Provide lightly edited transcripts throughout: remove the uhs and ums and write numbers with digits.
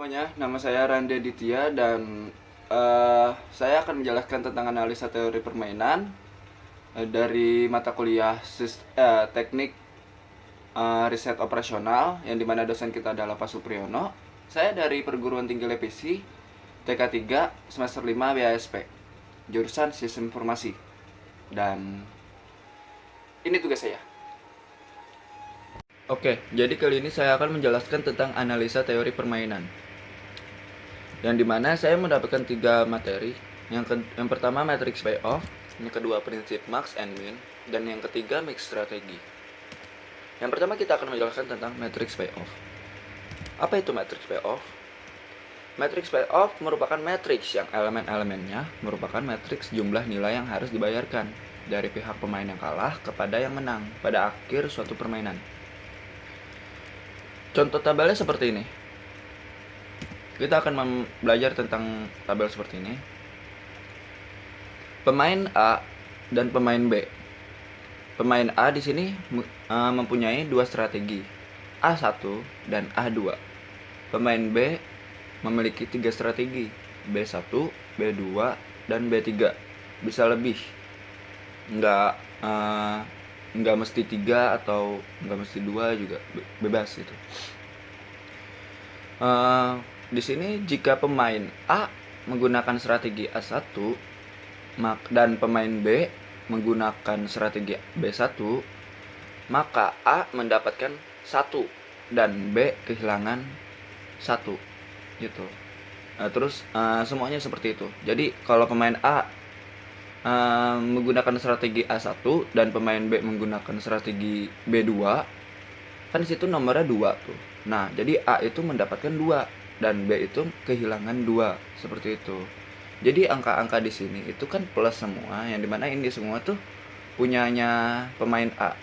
Semuanya, nama saya Rande Ditya dan saya akan menjelaskan tentang analisa teori permainan dari mata kuliah teknik riset operasional yang dimana dosen kita adalah Pak Supriyono. Saya dari perguruan tinggi Lepisi TK3 semester 5 BASP jurusan Sistem Informasi, dan ini tugas saya. Oke, jadi kali ini saya akan menjelaskan tentang analisa teori permainan, yang dimana saya mendapatkan 3 materi. Yang pertama matrix payoff, yang kedua prinsip max and min, dan yang ketiga mix strategi. Yang pertama kita akan menjelaskan tentang matrix payoff. Apa itu matrix payoff? Matrix payoff merupakan matrix yang elemen-elemennya merupakan matrix jumlah nilai yang harus dibayarkan dari pihak pemain yang kalah kepada yang menang pada akhir suatu permainan. Contoh tabelnya seperti ini. Kita akan belajar tentang tabel seperti ini. Pemain A dan pemain B. Pemain A di sini mempunyai 2 strategi, A1 dan A2. Pemain B memiliki 3 strategi, B1, B2, dan B3. Bisa lebih. Nggak mesti 3 atau nggak mesti 2 juga, bebas itu. Di sini jika pemain A menggunakan strategi A1 dan pemain B menggunakan strategi B1, maka A mendapatkan 1 dan B kehilangan 1 gitu. Terus semuanya seperti itu. Jadi kalau pemain A menggunakan strategi A1 dan pemain B menggunakan strategi B2, kan disitu nomornya 2 tuh. Nah, jadi A itu mendapatkan 2 dan B itu kehilangan 2, seperti itu. Jadi angka-angka di sini itu kan plus semua, yang dimana ini semua tuh punyanya pemain A.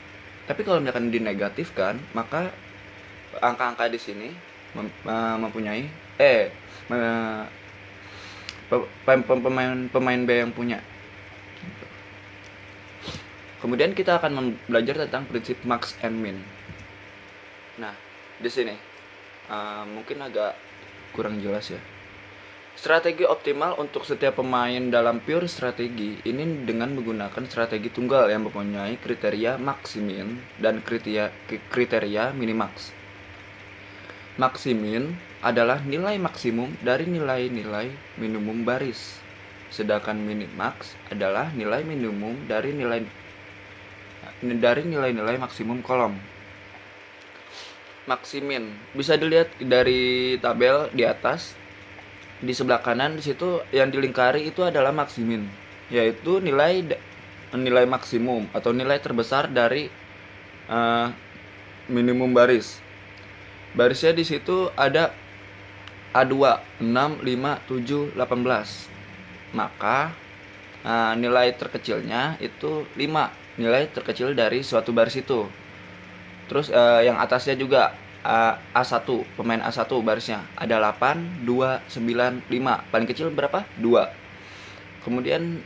Tapi kalau misalkan dinegatifkan, maka angka-angka di sini mempunyai pemain B yang punya. Kemudian kita akan belajar tentang prinsip max and min. Nah, di sini mungkin agak kurang jelas ya. Strategi optimal untuk setiap pemain dalam pure strategi ini dengan menggunakan strategi tunggal yang mempunyai kriteria maksimin dan kriteria minimax. Maksimin adalah nilai maksimum dari nilai-nilai minimum baris, sedangkan minimax adalah nilai minimum dari nilai-nilai maksimum kolom. Maksimin bisa dilihat dari tabel di atas. Di sebelah kanan di situ yang dilingkari itu adalah maksimin, yaitu nilai maksimum atau nilai terbesar dari minimum baris. Barisnya di situ ada A2, 6, 5, 7, 18. Maka nilai terkecilnya itu 5, nilai terkecil dari suatu baris itu. Terus yang atasnya juga A1, pemain A1 barisnya ada 8, 2, 9, 5. Paling kecil berapa? 2. Kemudian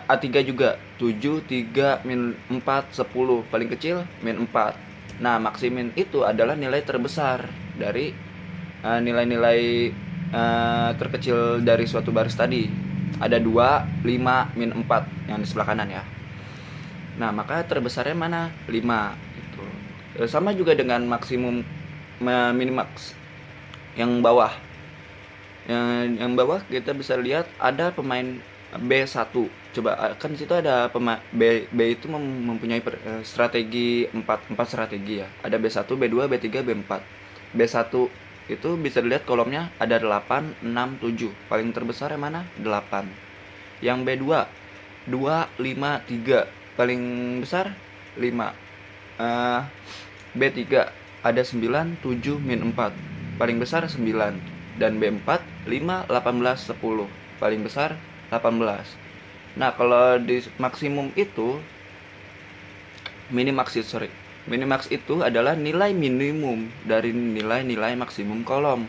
A3 juga 7, 3, min 4, 10. Paling kecil min 4. Nah, maksimin itu adalah nilai terbesar dari nilai-nilai terkecil dari suatu baris tadi. Ada 2, 5, min 4 yang di sebelah kanan ya. Nah, maka terbesarnya mana? 5 gitu. Sama juga dengan maksimum minimax yang bawah. Yang bawah kita bisa lihat ada pemain B1. Coba kan di situ ada B itu mempunyai strategi 4 strategi ya. Ada B1, B2, B3, B4. B1 itu bisa dilihat kolomnya ada 8, 6, 7. Paling terbesar yang mana? 8. Yang B2 2, 5, 3. Paling besar 5. B3 ada 9, 7, min 4. Paling besar 9. Dan B4 5, 18, 10. Paling besar 18. Nah, kalau di maksimum itu minimax itu adalah nilai minimum dari nilai-nilai maksimum kolom.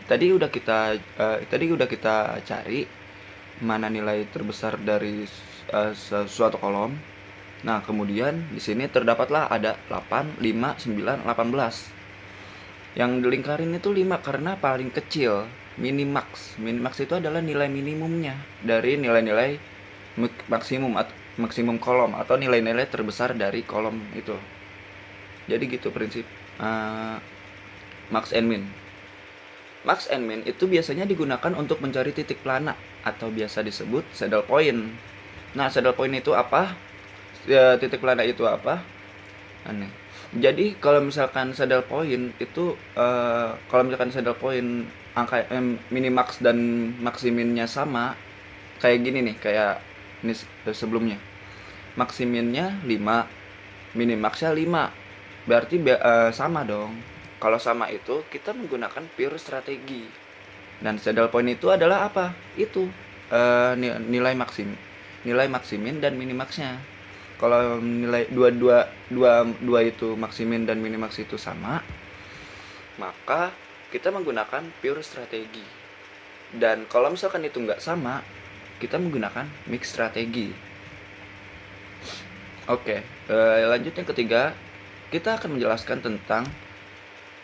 Tadi udah kita cari mana nilai terbesar dari suatu kolom. Nah, kemudian di sini terdapatlah ada 8, 5, 9, 18. Yang dilingkarin itu 5 karena paling kecil, minimax. Minimax itu adalah nilai minimumnya dari nilai-nilai maksimum kolom atau nilai-nilai terbesar dari kolom itu. Jadi gitu prinsip max and min. Max and min itu biasanya digunakan untuk mencari titik plana atau biasa disebut saddle point. Nah, saddle point itu apa? Ya, titik plana itu apa? Aneh. Jadi kalau misalkan saddle point itu kalau misalkan saddle point angka minimax dan maksiminnya sama, kayak gini nih, kayak ini sebelumnya. Maksiminnya 5, minimaxnya 5. Berarti sama dong. Kalau sama itu kita menggunakan pure strategi. Dan saddle point itu adalah apa? Itu nilai maksimin dan minimaxnya. Kalau nilai dua itu maksimin dan minimax itu sama, maka kita menggunakan pure strategi. Dan kalau misalkan itu nggak sama, kita menggunakan mix strategi. Oke, lanjut yang ketiga, kita akan menjelaskan tentang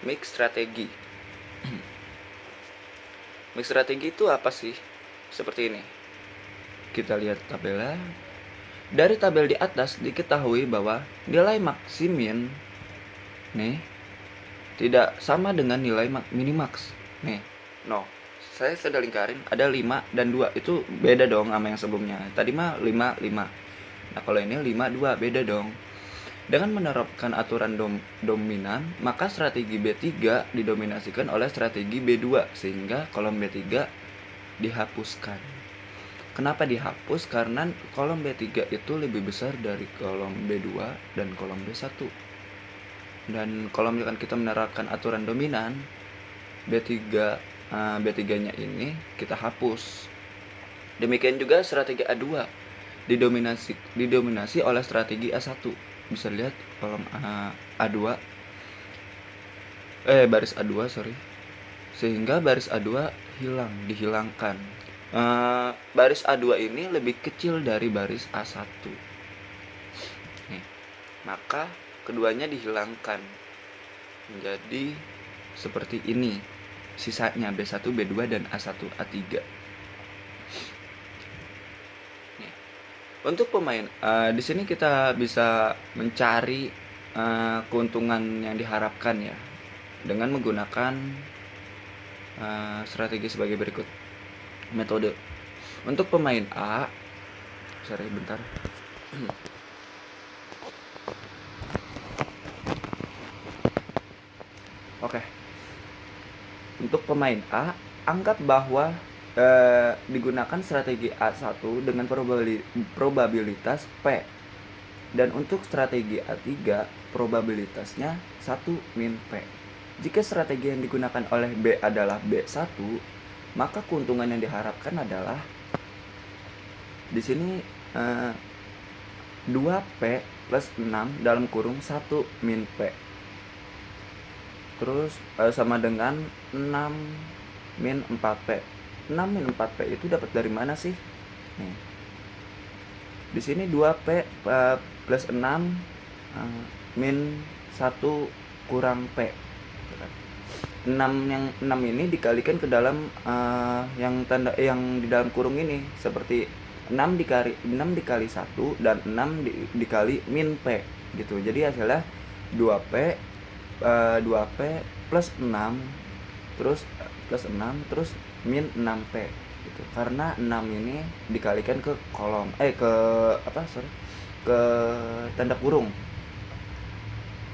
mix strategi. Mix strategi itu apa sih? Seperti ini. Kita lihat tabelnya. Dari tabel di atas diketahui bahwa nilai maksimin nih tidak sama dengan nilai minimax. Nih, saya sudah lingkarin ada 5 dan 2. Itu beda dong sama yang sebelumnya. Tadi mah 5, 5. Nah, kalau ini 5, 2, beda dong. Dengan menerapkan aturan dominan, maka strategi B3 didominasikan oleh strategi B2 sehingga kolom B3 dihapuskan. Kenapa dihapus? Karena kolom B3 itu lebih besar dari kolom B2 dan kolom B1. Dan kalau misalkan kita menerapkan aturan dominan, B3-nya ini kita hapus. Demikian juga strategi A2 didominasi oleh strategi A1. Bisa lihat kolom A2 baris A2 sehingga baris A2 dihilangkan. Baris A2 ini lebih kecil dari baris A1. Nih, maka keduanya dihilangkan menjadi seperti ini. Sisanya B1, B2 dan A1, A3. Nih. Untuk pemain di sini kita bisa mencari keuntungan yang diharapkan ya dengan menggunakan strategi sebagai berikut. Metode untuk pemain A, bentar. Oke. Untuk pemain A, anggap bahwa digunakan strategi A1 dengan probabilitas P. Dan untuk strategi A3, probabilitasnya 1 min P. Jika strategi yang digunakan oleh B adalah B1, maka keuntungan yang diharapkan adalah di sini 2P plus 6 dalam kurung 1 min P. Terus sama dengan 6 min 4P. 6 min 4P itu dapat dari mana sih? Nih. Di sini 2P plus 6 min 1 kurang P. 6 ini dikalikan ke dalam yang di dalam kurung ini seperti 6 dikali 1 dan 6 dikali min P gitu. Jadi hasilnya 2P plus 6 terus plus 6 terus min 6P gitu. Karena 6 ini dikalikan ke kolom ke tanda kurung,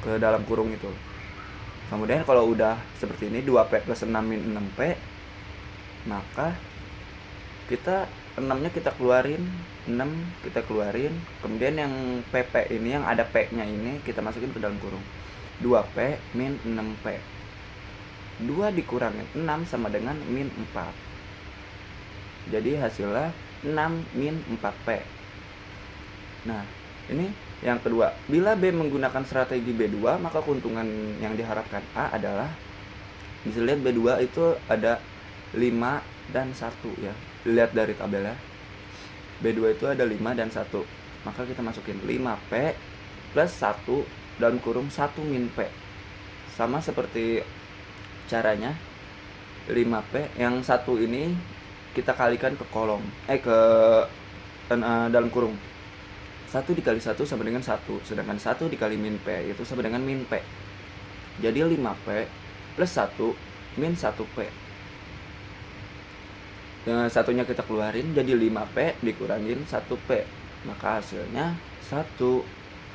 ke dalam kurung itu. Kemudian kalau udah seperti ini 2P plus 6 min 6P, maka kita 6-nya kita keluarin, 6 kita keluarin, kemudian yang PP ini yang ada P-nya ini kita masukin ke dalam kurung. 2P min 6P. 2 dikurangin 6 sama dengan min 4. Jadi hasilnya 6 min 4P. Nah, ini yang kedua, bila B menggunakan strategi B2, maka keuntungan yang diharapkan A adalah, bisa lihat B2 itu ada 5 dan 1 ya. Lihat dari tabelnya. B2 itu ada 5 dan 1. Maka kita masukin 5P plus 1 dalam kurung 1 min P. Sama seperti caranya 5P yang satu ini kita kalikan ke kolom dalam kurung. 1 dikali 1 sama dengan 1, sedangkan 1 dikali min P itu sama dengan min P. Jadi 5P plus 1 min 1P. Yang satunya kita keluarin, jadi 5P dikurangin 1P. Maka hasilnya 1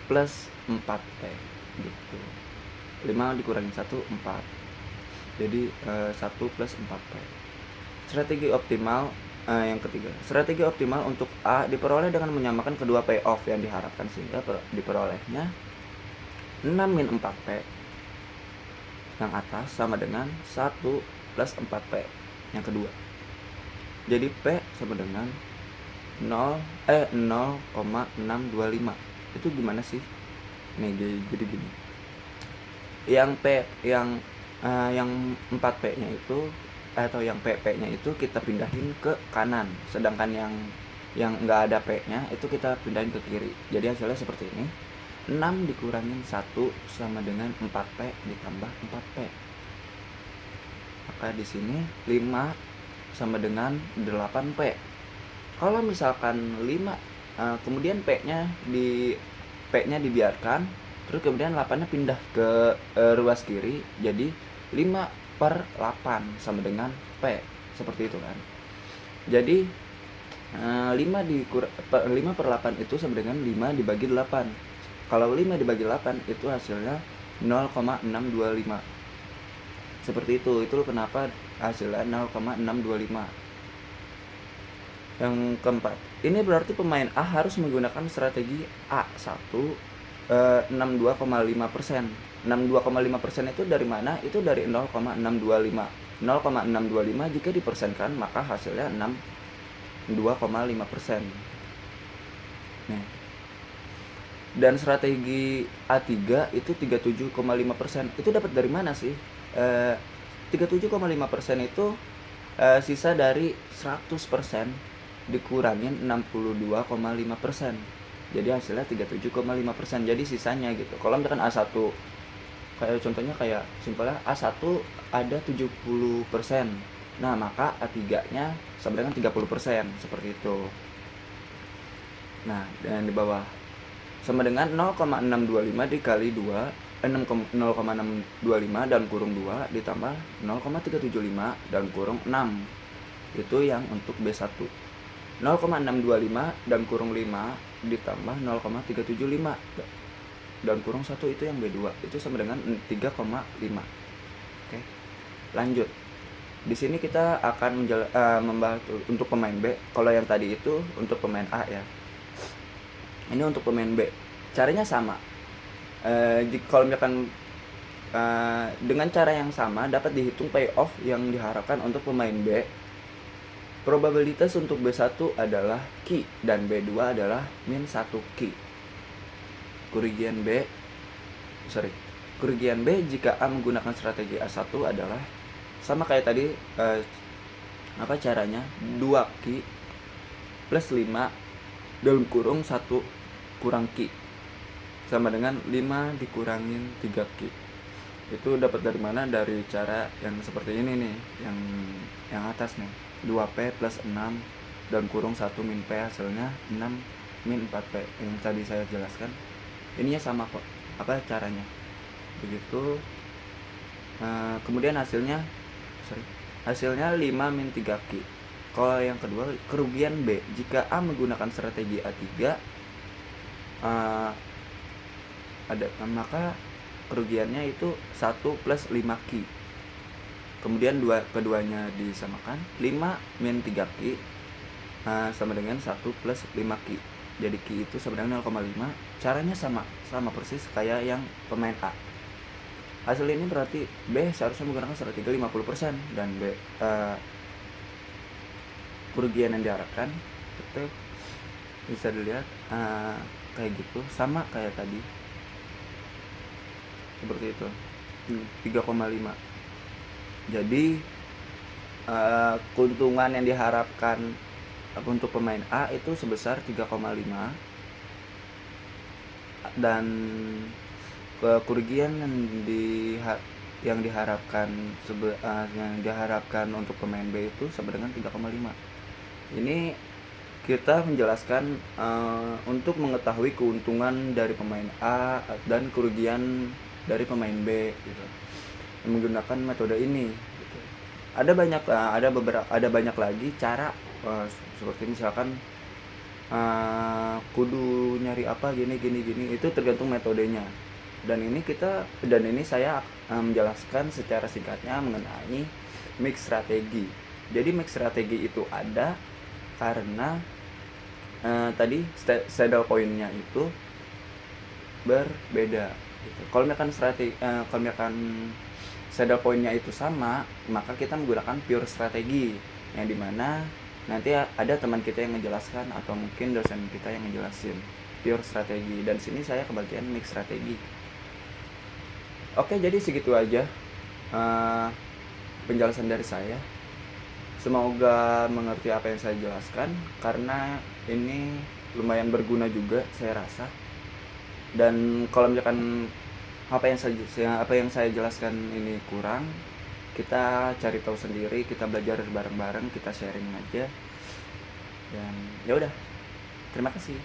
plus 4P gitu. 5 dikurangin 1, 4. Jadi 1 plus 4P. Strategi optimal yang ketiga. Strategi optimal untuk A diperoleh dengan menyamakan kedua payoff yang diharapkan, sehingga diperolehnya 6 min 4P yang atas sama dengan 1 plus 4P yang kedua. Jadi P sama dengan 0,625. Itu gimana sih? Nih jadi gini. Yang P yang 4P-nya itu atau yang PP-nya itu kita pindahin ke kanan, sedangkan yang enggak ada P-nya itu kita pindahin ke kiri. Jadi hasilnya seperti ini. 6 dikurangin 1 sama dengan 4P ditambah 4P. Maka di sini 5 sama dengan 8P. Kalau misalkan 5 kemudian P-nya dibiarkan, terus kemudian 8-nya pindah ke ruas kiri, jadi 5/8 sama dengan P, seperti itu kan. Jadi 5/8 itu sama dengan 5 dibagi 8. Kalau 5 dibagi 8 itu hasilnya 0,625. Seperti itu kenapa hasilnya 0,625. Yang keempat, ini berarti pemain A harus menggunakan strategi A1 62,5%. 62,5% itu dari mana? Itu dari 0,625. 0,625 jika dipersenkan maka hasilnya 62,5%. Nih. Dan strategi A3 itu 37,5%. Itu dapat dari mana sih? 37,5% itu sisa dari 100% dikurangin 62,5%. Jadi hasilnya 37,5%. Jadi sisanya gitu. Kalau misalkan A1 kayak contohnya kayak simpelnya A1 ada 70%. Nah, maka A3-nya sama dengan 30%, seperti itu. Nah, dan di bawah sama dengan 0,625 dikali 2, 0,625 dalam kurung 2 ditambah 0,375 dalam kurung 6. Itu yang untuk B1. 0,625 dalam kurung 5 ditambah 0,375 dalam kurung 1 itu yang B2. Itu sama dengan 3,5. Oke. Lanjut. Di sini kita akan membahas untuk pemain B. Kalau yang tadi itu untuk pemain A ya. Ini untuk pemain B. Caranya sama. Kalau misalkan dengan cara yang sama dapat dihitung payoff yang diharapkan untuk pemain B. Probabilitas untuk B1 adalah Q dan B2 adalah min 1 Q. Kerugian B jika A menggunakan strategi A1 adalah sama kayak tadi. Caranya 2Q plus 5 dalam kurung 1 kurang Q sama dengan 5 dikurangin 3Q. Itu dapat dari mana? Dari cara yang seperti ini nih, yang atas nih. 2P plus 6 dalam kurung 1 min P hasilnya 6 min 4P yang tadi saya jelaskan. Ininya sama kok, caranya begitu. Kemudian hasilnya 5 min 3Q. Kalau yang kedua, kerugian B jika A menggunakan strategi A3 maka kerugiannya itu 1 plus 5Q. Kemudian keduanya disamakan, 5 min 3Q sama dengan 1 plus 5Q. Jadi Q itu sama dengan 0,5. Caranya sama persis kayak yang pemain A. Hasil ini berarti B seharusnya menggunakan strategi 50% dan B kerugian yang diharapkan itu bisa dilihat kayak gitu, sama kayak tadi. Seperti itu. 3,5. Jadi keuntungan yang diharapkan untuk pemain A itu sebesar 3,5 dan kerugian yang yang diharapkan untuk pemain B itu sama dengan 3,5. Ini kita menjelaskan untuk mengetahui keuntungan dari pemain A dan kerugian dari pemain B gitu, menggunakan metode ini gitu. Ada banyak lagi cara, seperti misalkan kudu nyari apa gini, itu tergantung metodenya. Dan ini saya menjelaskan secara singkatnya mengenai mix strategi. Jadi mix strategi itu ada karena tadi saddle point-nya itu berbeda gitu. Kalau misalkan saddle point-nya itu sama, maka kita menggunakan pure strategi, yang dimana nanti ada teman kita yang menjelaskan atau mungkin dosen kita yang ngejelasin pure strategi, dan sini saya kebagian mix strategi. Oke, jadi segitu aja penjelasan dari saya. Semoga mengerti apa yang saya jelaskan, karena ini lumayan berguna juga saya rasa. Dan kalau misalkan apa yang saya jelaskan ini kurang, kita cari tahu sendiri, kita belajar bareng-bareng, kita sharing aja. Dan ya udah, terima kasih.